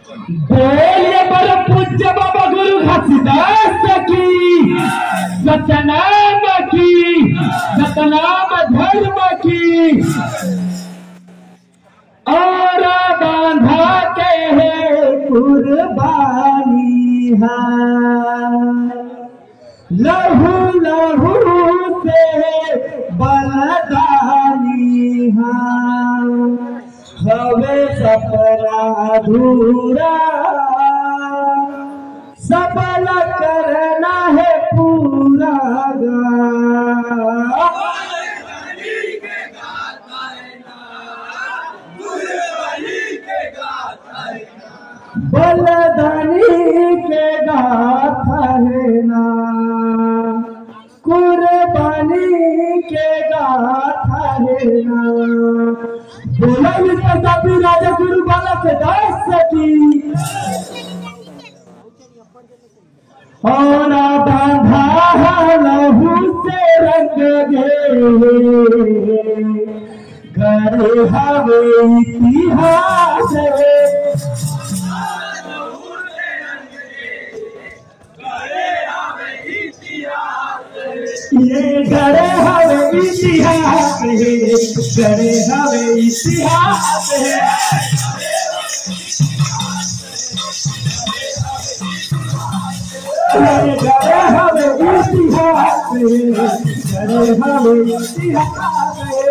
बोलिए पर पूज्य बाबा गुरु घासीदास की, सतनाम की, सतनाम धर्म की। और बांधा के है कुर्बानी है, लहू लहू से बलदानी है, हवे सपना अधूरा सफल करना है पूरा। बलदानी के गाथा है ना, कुर्बानी के गाथा है ना। बोला विश्वव्यापी राजा गुरु बालक दास की, और बांधा लहू से रंग गे, गरे हवे इतिहास, ये गरे हवे इतिहास है, गरे हवे इतिहास है। ये गरे हवे इतिहास है, गरे हवे इतिहास है।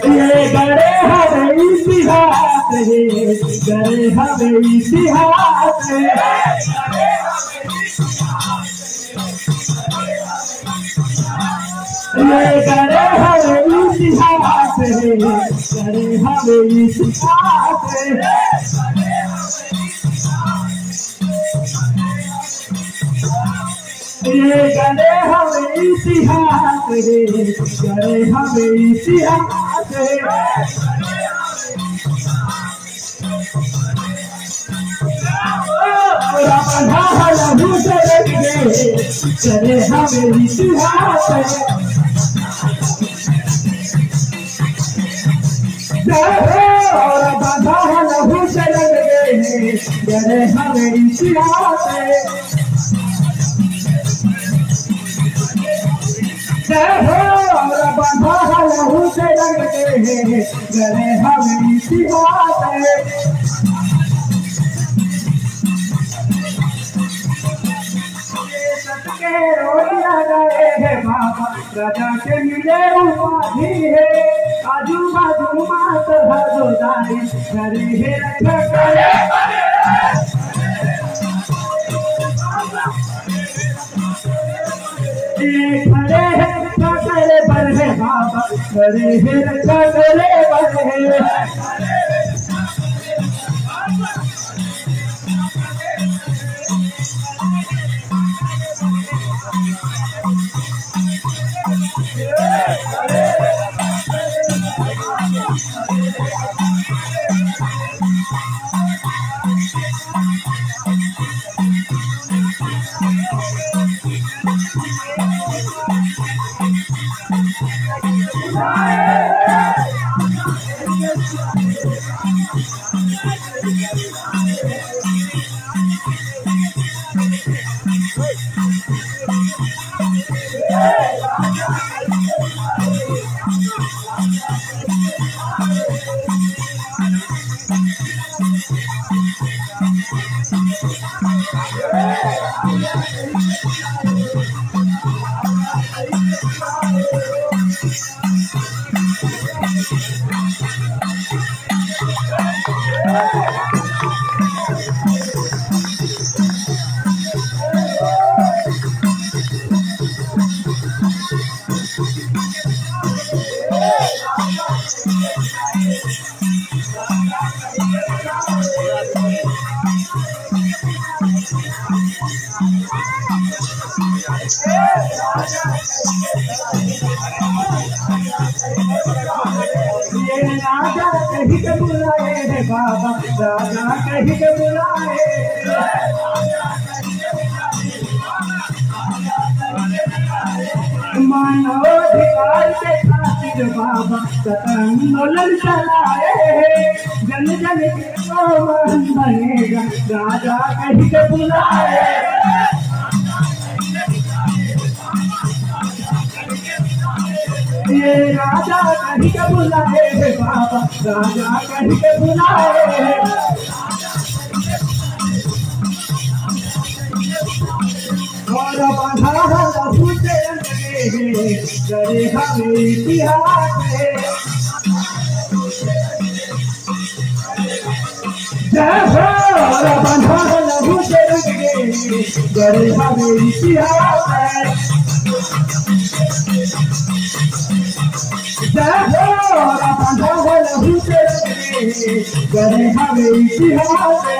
ये गरे हवे इतिहास है, गरे हवे इतिहास है। ये गरे हवे इतिहास है, गरे हवे इतिहास है। ये गरे हवे इतिहास है, गरे हवे इतिहास है। बांधा लहू से रंग गे, गरे हवे इतिहास है। और बांधा लहू से रंग गे, गरे हवे इतिहास है। और बांधा लहू से रंग गे, गरे हवे इतिहास है। रोटियां गए है बाबा, राजा के मिले उपाधि है, आजू बाजू मात भजोदारी, घरे है करे खड़े है करे बर है बाबा, खड़े है करे बर है। राजा कहीं के बुलाए है बाबा, राजा कहीं के बुलाए, मानवाधिकार के खातिर वीर बाबा आंदोलन चलाए, जन जन के मन बनेगा राजा कहीं के बुलाए। ये राजा कहीं के बुलाए बाबा, राजा कहीं के बुलाए। और बांधा लहू से लगे करे हमें इतिहास है। जय हो और बांधा लहू से लगे करे हमें इतिहास है। जय हो और बांधा लहू से लगे करे हमें इतिहास है।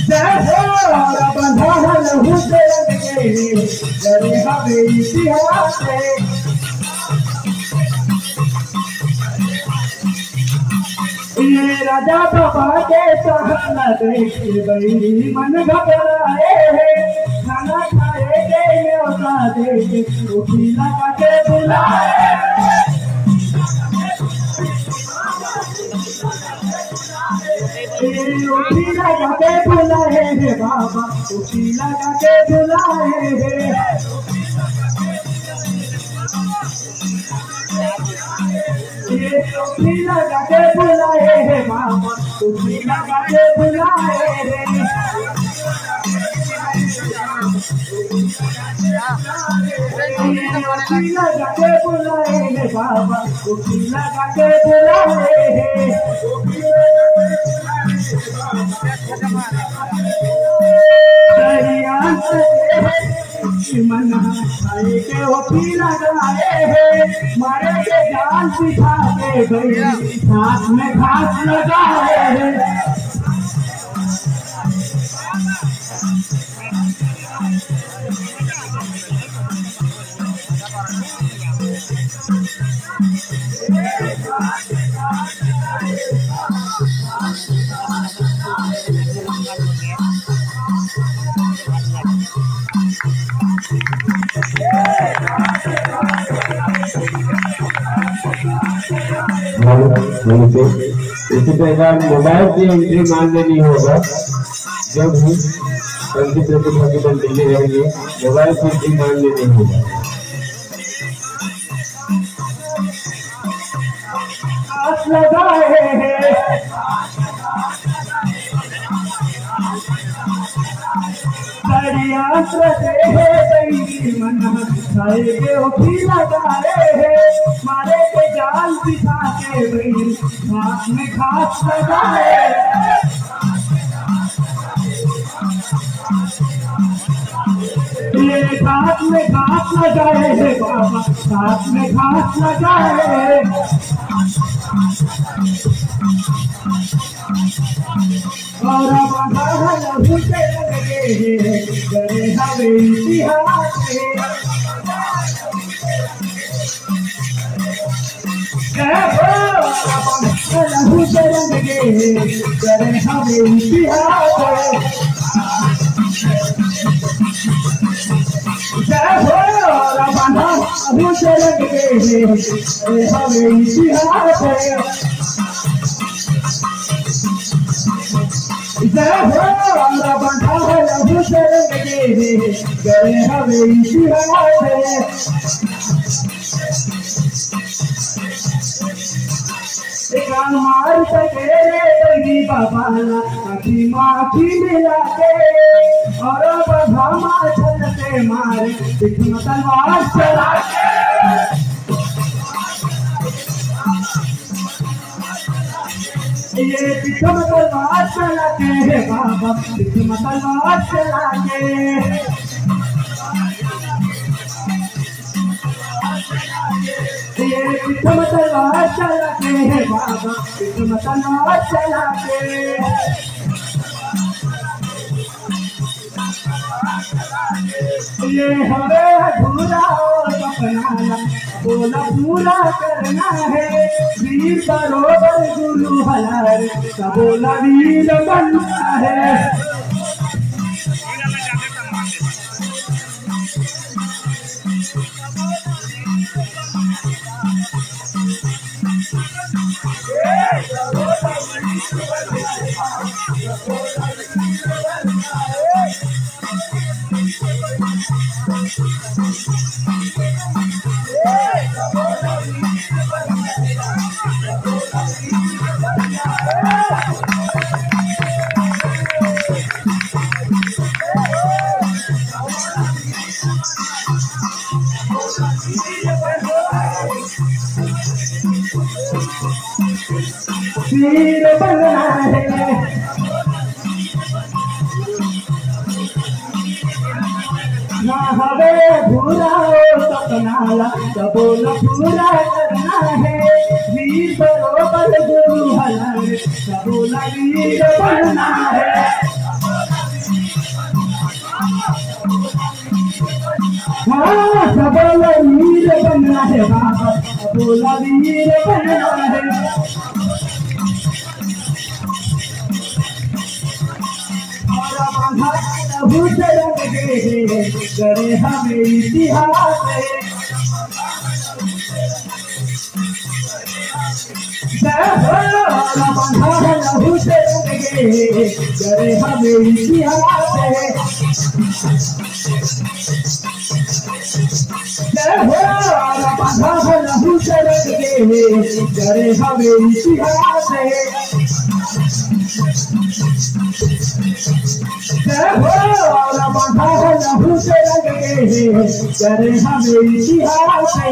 जय हो और बंधा लहू से लगे करे हमें इतिहास है। ये राजा बाबा के सहना देख बड़ी मन घबराए है। खाना खाए के न्योता देख उठी लगा के बुलाए। उठी लगा के बुलाए है बाबा, उठी लगा के बुलाए है। उठी लगा के बुलाए है बाबा, उठी लगा के बुलाए है। उठी लगा के बुलाए है बाबा, उठी लगा के बुलाए है। मन खाए के होती लगाए है, मारे के जान सिखा के गई साथ में घास लगाए है। इसी प्रकार मोबाइल की एंट्री मान लेनी होगा। जब भी पंथी प्रतिभा की बंदी रहेंगे मोबाइल की एंट्री मान लेनी होगा। मन खाए के उठी लगाए है, मारे के जाल बिछा के भाई हाथ में घास लगाए। ये हाथ में घास लगाए है बाबा, हाथ में घास लगाए। और बांधा लहू से लगे करे हमें इतिहास है। जय हो बांधा लहू से लगे करे हमें इतिहास है। जय हो बांधा लहू से लगे करे हमें इतिहास है। जय हो बंधा लहू से लगे करे हमें इतिहास है। मार सके बाबा अखी माखी मिला के, और बधा माछल से मारे तलवार चला के। ये पिछम तलवार चला के है बाबा, पिछम तलवार चला के। ये पिछम तलवार चला के है बाबा, पिछम तलवार चला के। ये हमें अधूरा और अपना बोला पूरा करना है। वीर बरोबर गुरु हलार का बोला वीर बनना है। वीर बनना है ना हवे भूरा सपना सबोल पूरा करना है वीर बरोबर गुरु हलाल सबोल वीर बनना है हाँ सबोल वीर बनना है बाबा सबोल वीर बनना है करे हमें इतिहास करे हमें इतिहास करे हमें इतिहास करे हमें इतिहास करे हमें इतिहास है।